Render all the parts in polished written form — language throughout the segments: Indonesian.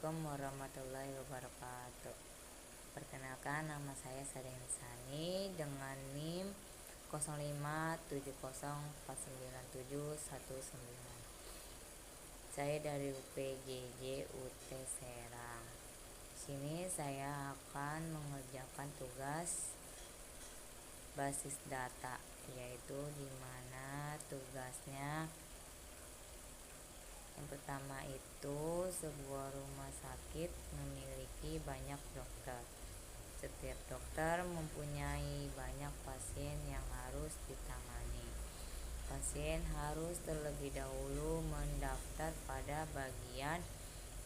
Assalamualaikum warahmatullahi wabarakatuh. Perkenalkan, nama saya Sada Insani dengan NIM 0570497919. Saya dari UPJJ UT Serang. Sini saya akan mengerjakan tugas basis data, yaitu di mana tugasnya yang pertama itu sebuah rumah sakit memiliki banyak dokter. Setiap dokter mempunyai banyak pasien yang harus ditangani. Pasien harus terlebih dahulu mendaftar pada bagian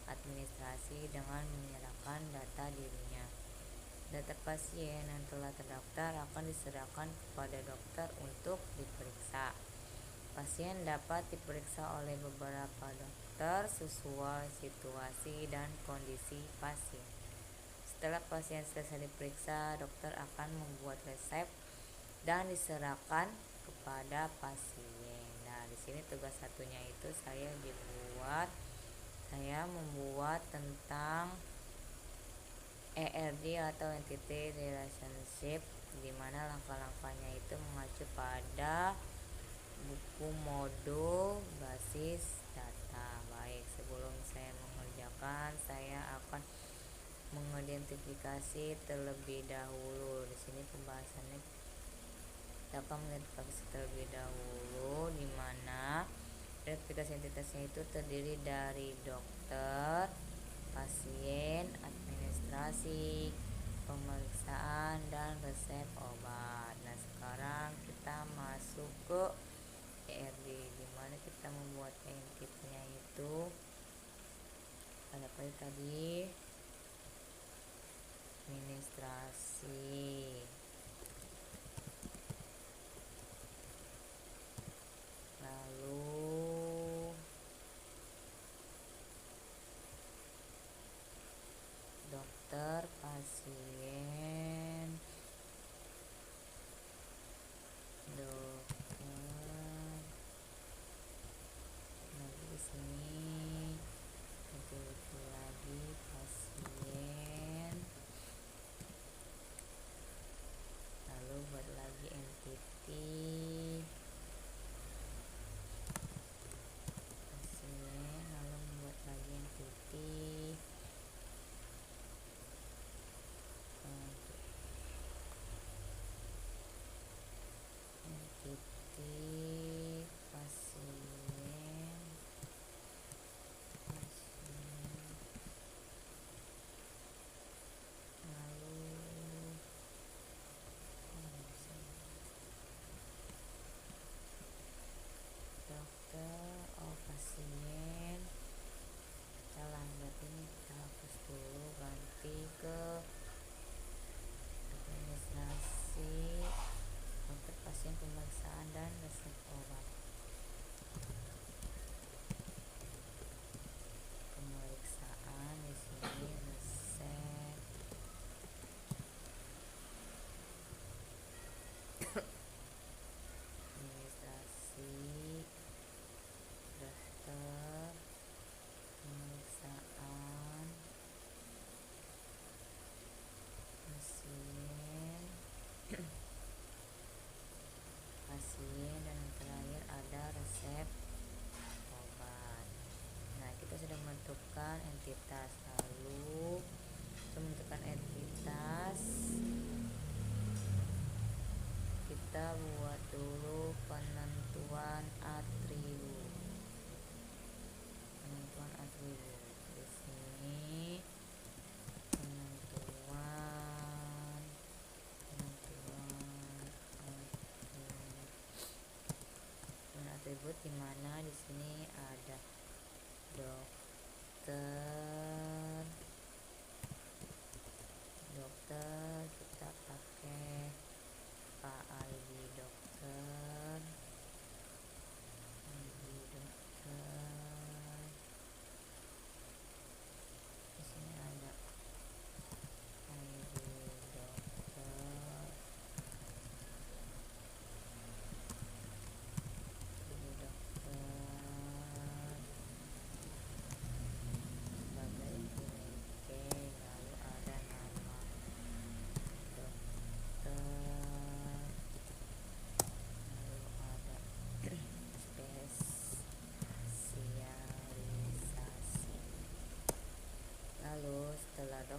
administrasi dengan menyerahkan data dirinya. Data pasien yang telah terdaftar akan diserahkan kepada dokter untuk diperiksa. Pasien dapat diperiksa oleh beberapa dokter sesuai situasi dan kondisi pasien. Setelah pasien selesai diperiksa, dokter akan membuat resep dan diserahkan kepada pasien. Nah, di sini tugas satunya itu saya membuat tentang ERD atau Entity Relationship, di mana langkah-langkahnya itu mengacu pada buku modul basis data. Baik, sebelum saya mengerjakan, saya akan mengidentifikasi terlebih dahulu. Di sini pembahasannya kita akan mengidentifikasi terlebih dahulu, di mana identifikasi entitasnya itu terdiri dari dokter, pasien, administrasi, pemeriksaan, dan resep obat. Nah, sekarang kita masuk ke ERD, di mana kita membuat entitnya itu pada tadi administrasi, lalu dokter, pasien, lagi di sini itu lagi pasien, lalu buat lagi entity pasien, lalu membuat lagi entity pasien, lalu dokter, pasien, salah, berarti ini kita hapus dulu, ganti ke administrasi, dokter, pasien, pemeriksaan, dan resep obat. Pemeriksaan di sini resep, administrasi, dokter, pemeriksaan, pasien, dan yang terakhir ada resep obat. Nah, kita sudah menentukan entitas. Lalu untuk menentukan entitas, kita buat dulu penentuan atribut. Di sini penentuan atribut, di mana di sini ada dokter kita pakai ID dokter, di sini ada ID dokter,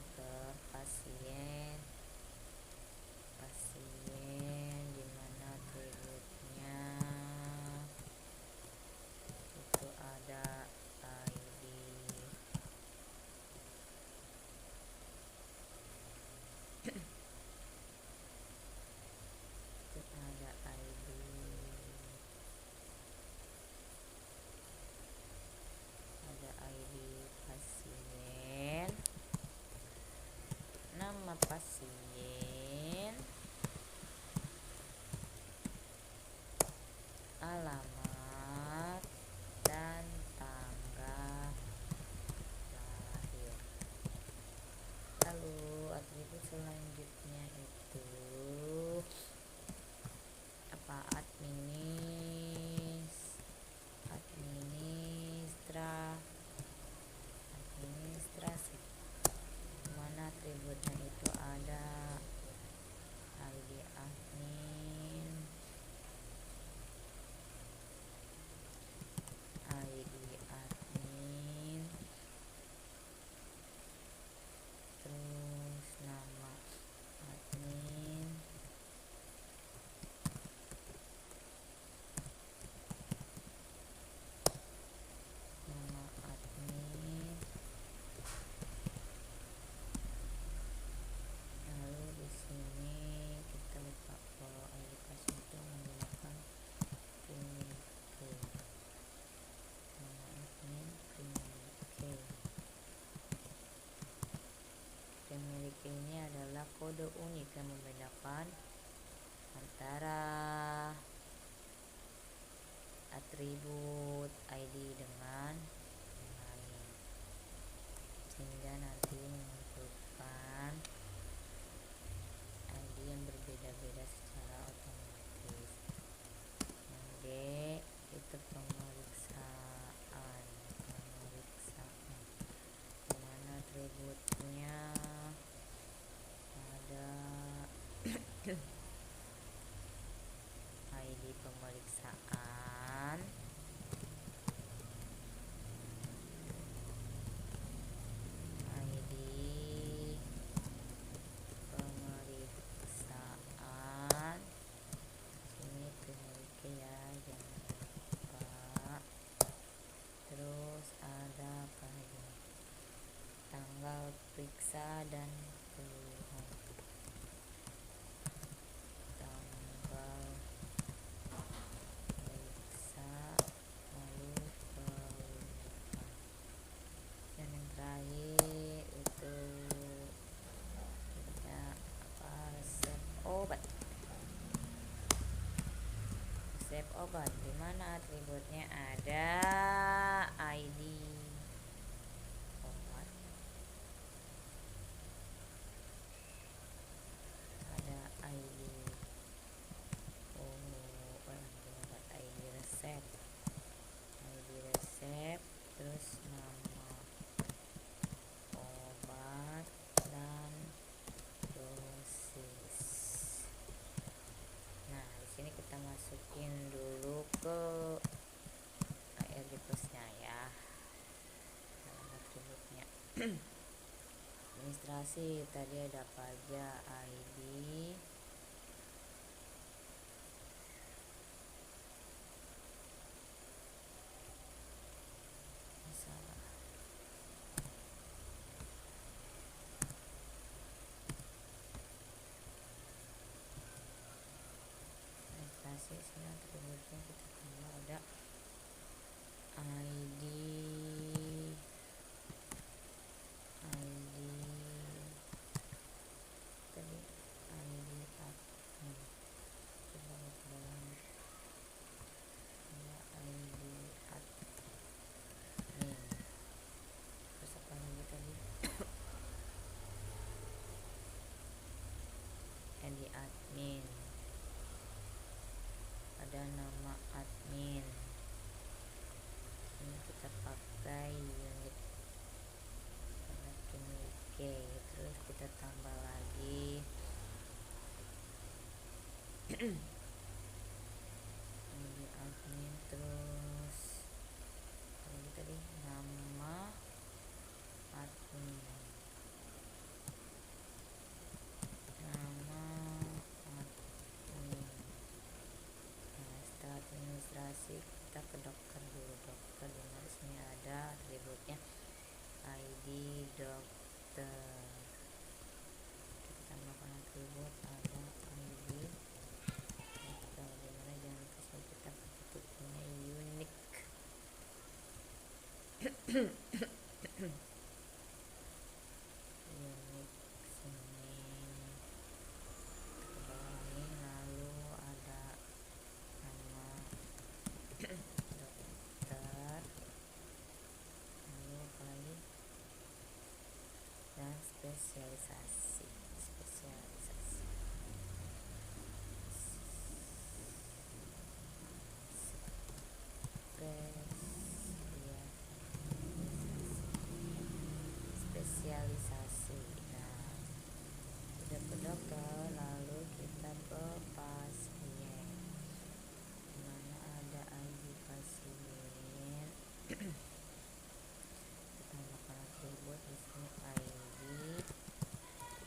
dokter, pasien, di mana atributnya itu ada ID, itu ada ID, ada ID pasien, nama pasien, alamat, dan tanggal lahir. Lalu atribut selanjutnya itu apa? Administrasi, mana atributnya itu ada ID admin, terus nama admin, lalu di sini kita lupa kalau ID pasien itu menggunakan Klinike, nama admin Klinike. Klinike ini adalah kode unik yang membedakan antara atribut ID dengan yang lain, sehingga nanti menentukan ID yang berbeda-beda secara otomatis. Yang D itu pemeriksaan, dimana atributnya ada ID pemeriksaan, ini Klinike ya, jangan lupa. Terus ada apa lagi? Tanggal periksa dan keluhan, tanggal periksa lalu keluhan. Dan yang terakhir itu kita resep obat, dimana atributnya ada ID obat, ada ID ID resep, terus nama obat dan dosis. Nah, di sini kita masukin dulu ke ARG plusnya ya, dalam atributnya. Administrasi tadi ada apa aja? ID, masalah, administrasi sini atributnya kita tambah ada ID tadi ID admin, coba kita dalam ada ID admin, terus apa lagi tadi? ID admin, ada nama admin, ini kita pakai unit Klinike, terus kita tambah lagi ini admin, terus lagi tadi nama admin, dokter. Kita tambahkan atribut ada ID. Bagaimana, jangan lupa selalu kita pakai tipenya unik. Unik sini ke bawah nih, lalu ada nama dokter, lalu apa lagi, dan spesialisasi. Spesialisasi. Nah, udah ke dokter, lalu kita ke pasien. Dimana ada ID pasien. Kita tambahkan atribut di sini ID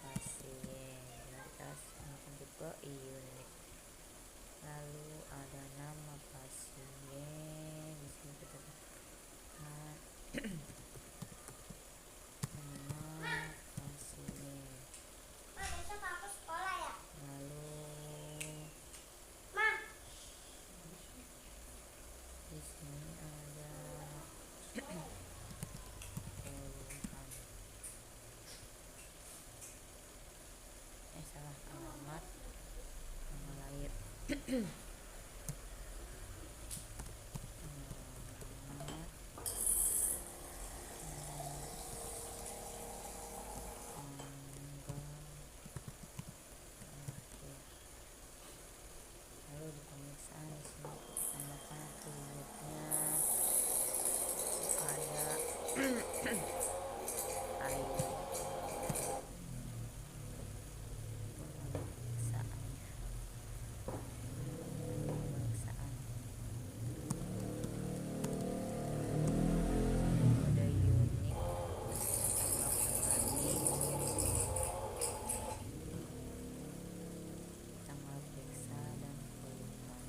pasien. Lalu kita tambahkan tipe unik. Lalu ada nama pasien. Di sini kita tambahkan nama pasien. Besok aku sekolah ya? Lalu di sini ada keluhan. Salah alamat, tanggal lahir. Alamat, tanggal lahir. Lalu di pemeriksaan di sini kita tambahkan atributnya ada ID pemeriksaan. Kode unik tambahkan lagi, tanggal periksa dan keluhan.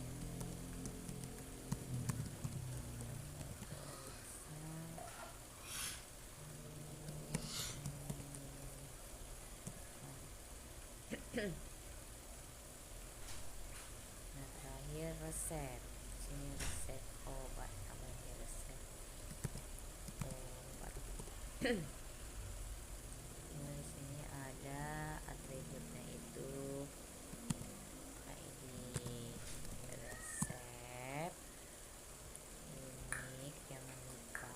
Nah, terakhir resep. Sini resep obat, namanya resep obat. Nah, di sini ada atributnya itu ID, resep, unik, jangan lupa.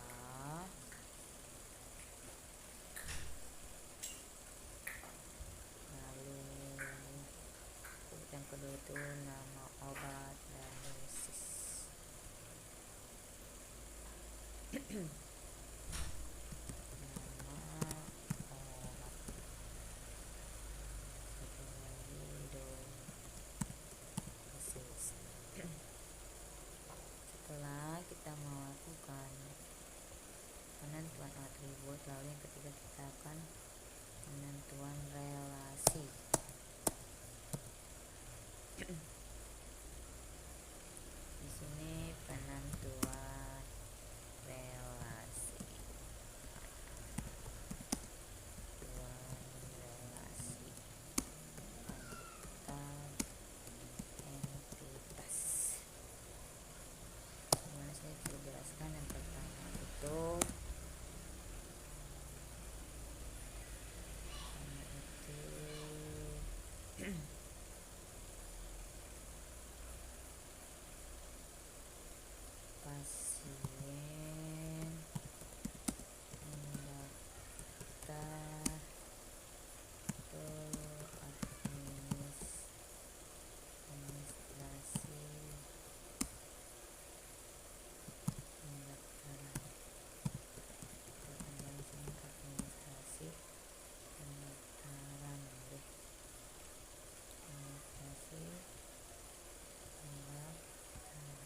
Lalu yang kedua itu nama obat dan dosis. Nama obat, satu lagi dosis. Setelah kita melakukan penentuan atribut, lalu yang ketiga kita akan penentuan relasi. Di sini penentuan relasi. Entitas. Dimana saya bisa jelaskan yang pertama itu pasien mendaftar ke administrasi pendaftaran, administrasi pendaftaran deh, administrasi pendaftaran.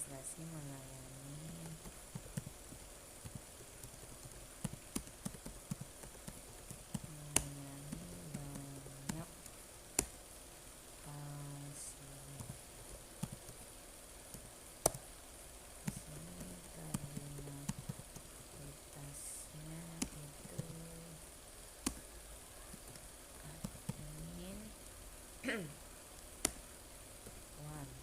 administrasi melayani banyak pasien. Di sini kardinalitasnya itu admin one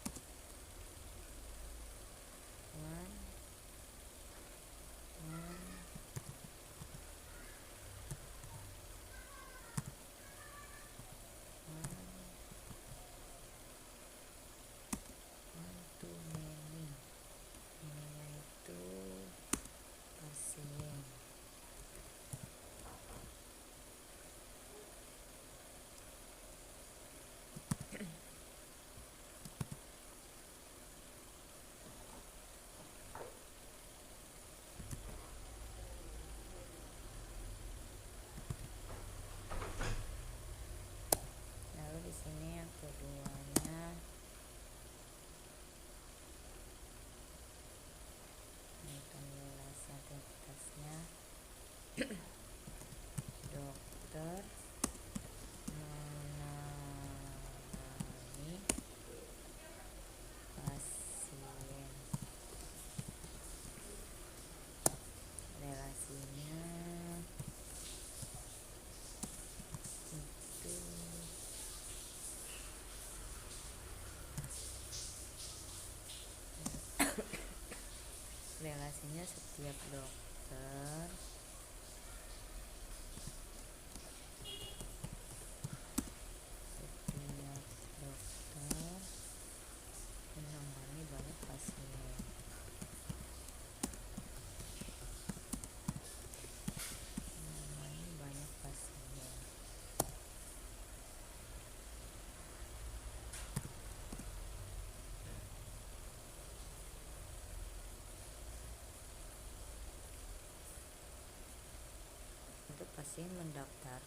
to many. Ininya itu pasien. Lalu di sini yang keduanya penjelasan atasnya. Dokter menangani pasien. Relasinya itu setiap dokter menangani banyak pasien. Untuk pasien mendaftar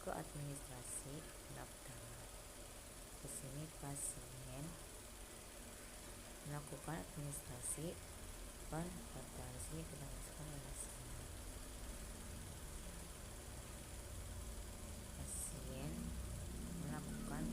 ke administrasi pendaftaran. Di sini pasien melakukan administrasi konsultasi berdasarkan relasinya. Pasien melakukan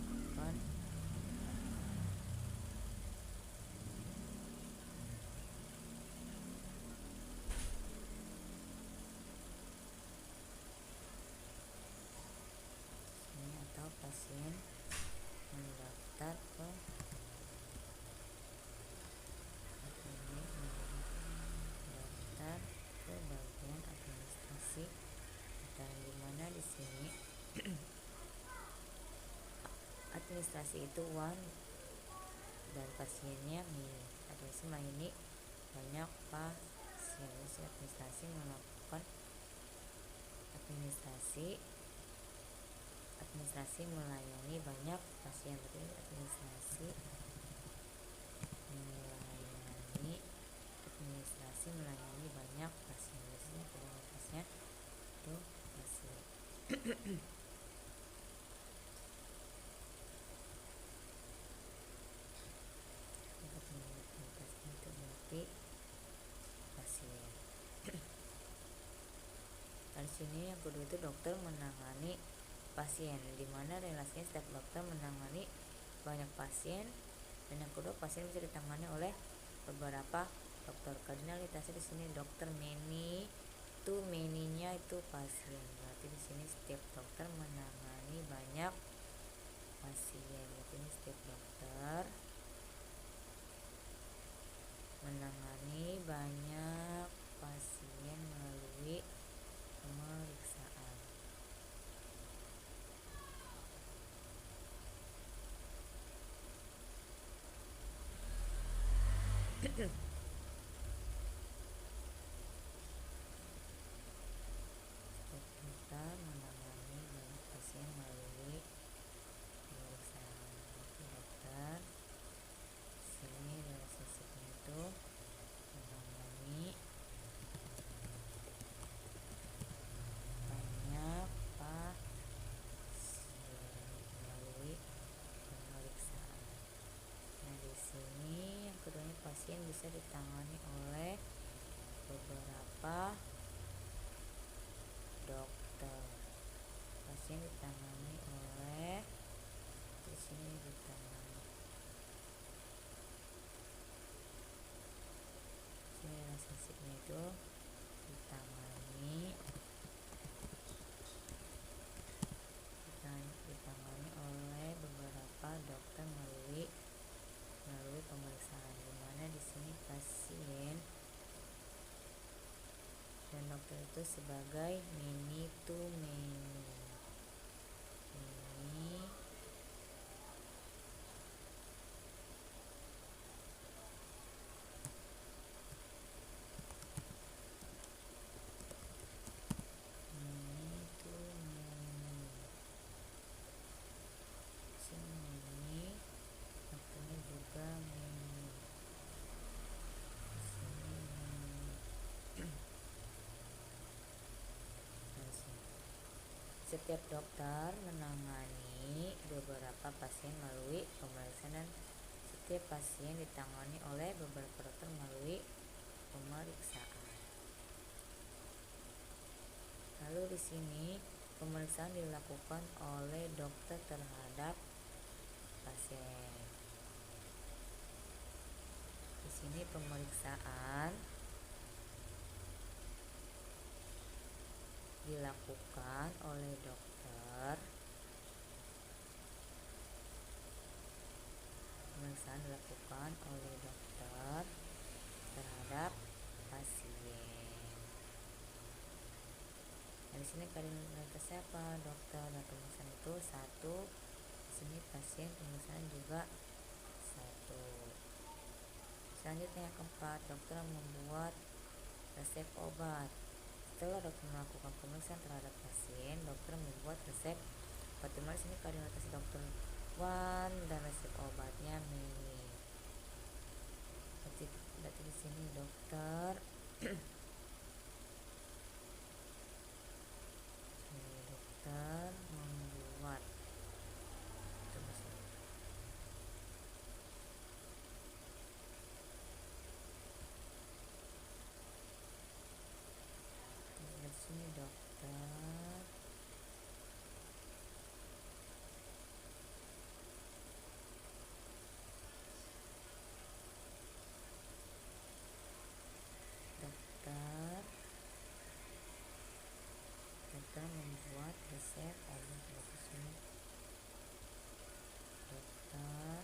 pasien mendaftar ke bagian administrasi dan dimana di sini administrasi itu one dan pasiennya mini. Administrasi melayani banyak pasien. Administrasi melakukan administrasi melayani banyak pasien. Administrasi melayani banyak pasien. Biasanya prioritasnya itu pasien. Prioritasnya itu berarti pasien. Di sini yang kedua itu dokter menangani pasien, di mana relasinya setiap dokter menangani banyak pasien, dan yang kedua pasien bisa ditangani oleh beberapa dokter. Kardinalitasnya di sini dokter many, itu many-nya itu pasien. Berarti di sini setiap dokter menangani banyak pasien. Berarti ini setiap dokter menangani banyak pasien melalui pemeriksaan. Dokter menangani banyak pasien melalui pemeriksaan. Dokter sini relationship-nya itu menangani banyak pasien melalui pemeriksaan. Nah di sini yang keduanya pasien bisa bisa ditangani oleh beberapa dokter. Pasien ditangani oleh di sini ditangani. Sini relationship-nya itu ditangani oleh beberapa dokter melalui pemeriksaan, di mana di sini pasien dan dokter itu sebagai many to many. Ini many to many. Sini dokternya juga many. Sini setiap dokter menangani beberapa pasien melalui pemeriksaan dan setiap pasien ditangani oleh beberapa dokter melalui pemeriksaan. Lalu di sini pemeriksaan dilakukan oleh dokter terhadap pasien. Di sini pemeriksaan dilakukan oleh dokter. Pemeriksaan dilakukan oleh dokter terhadap pasien. Nah, di sini kardinalitasnya apa? Dokter dan pemeriksaan itu satu. Di sini pasien pemeriksaan juga satu. Selanjutnya yang keempat, dokter membuat resep obat. Setelah dokter melakukan pemeriksaan terhadap pasien, dokter membuat resep obat. Di sini kardinalitas dokter one dan resep obatnya many. Berarti di sini dokter membuat di sini dokter membuat resep obat. Di sini dokter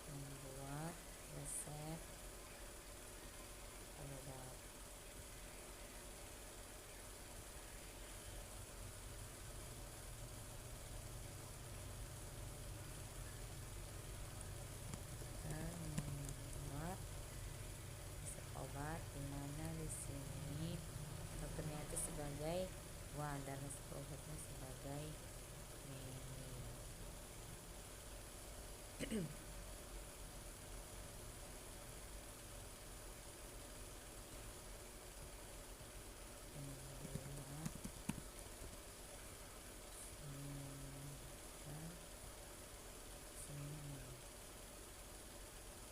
membuat resep obat. Membuat resep obat, di mana di sini dokternya itu sebagai one dan resep obatnya sebagai many.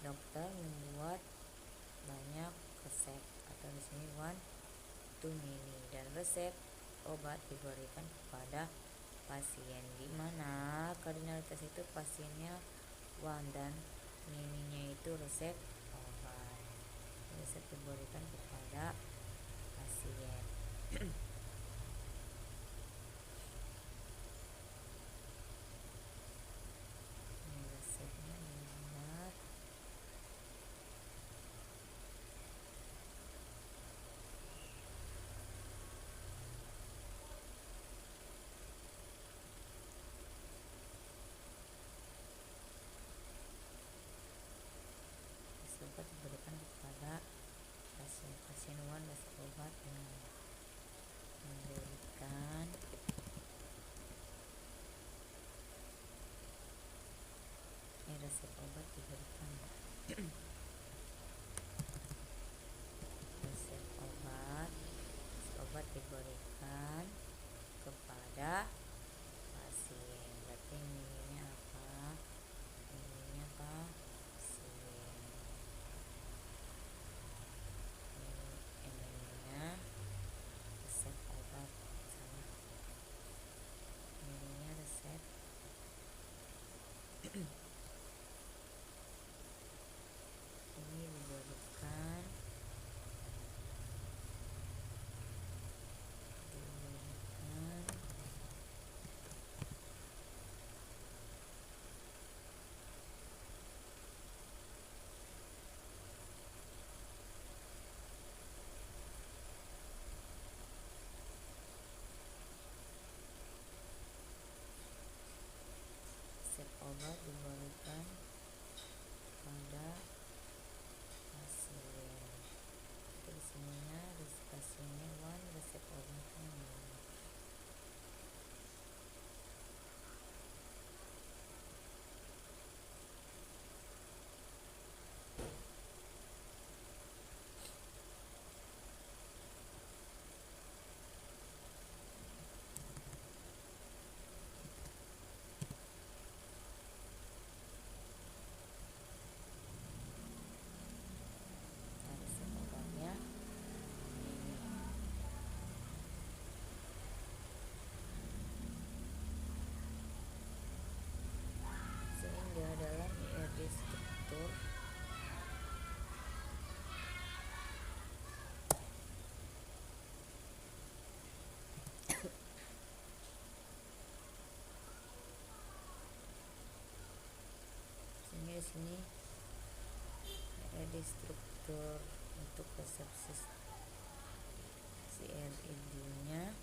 Dokter membuat banyak resep atau di sini one to many, dan resep obat diberikan kepada pasien, di mana kardinalitas itu pasiennya one dan many-nya itu resep obat. Resep diberikan kepada pasien. Ini resepnya dibuat. Obat diberikan kepada pasien one. Resep obat yang diberikan resep obat diberikan resep obat diberikan kepada pasien. Berarti ini apa? Ini pasien. obat diberikan pada pasien. Di sininya pasiennya resep obatnya. Resep obatnya ini. Sehingga dalam IRD struktur di sini IRD struktur untuk resepsi CRID-nya.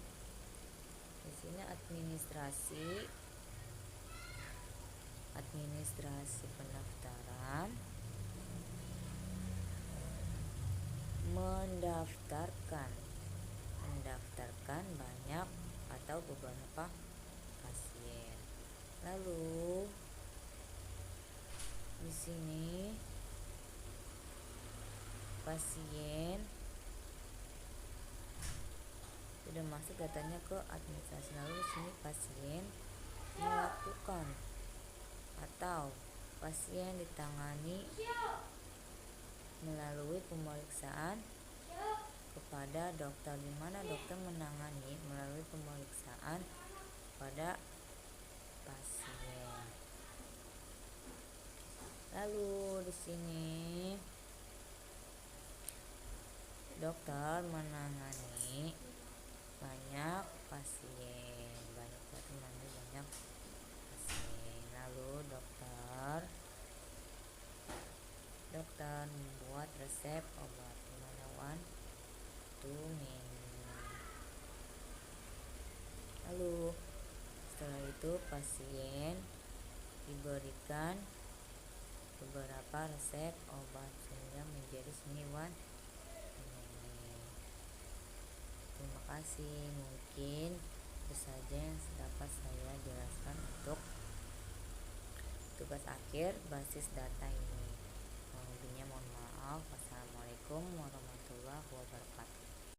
Di sini administrasi pendaftaran, mendaftarkan banyak atau beberapa pasien. Lalu di sini pasien sudah masuk datanya ke administrasi. Lalu di sini pasien melakukan atau pasien ditangani melalui pemeriksaan kepada dokter, di mana dokter menangani melalui pemeriksaan pada pasien. Lalu di sini dokter menangani banyak pasien. Lalu dokter membuat resep obat dimana minum. Lalu setelah itu pasien diberikan beberapa resep obat sehingga menjadi seniwan. Terima kasih, mungkin itu saja yang dapat saya jelaskan untuk tugas akhir basis data ini. Lebihnya mohon maaf. Wassalamualaikum warahmatullahi wabarakatuh.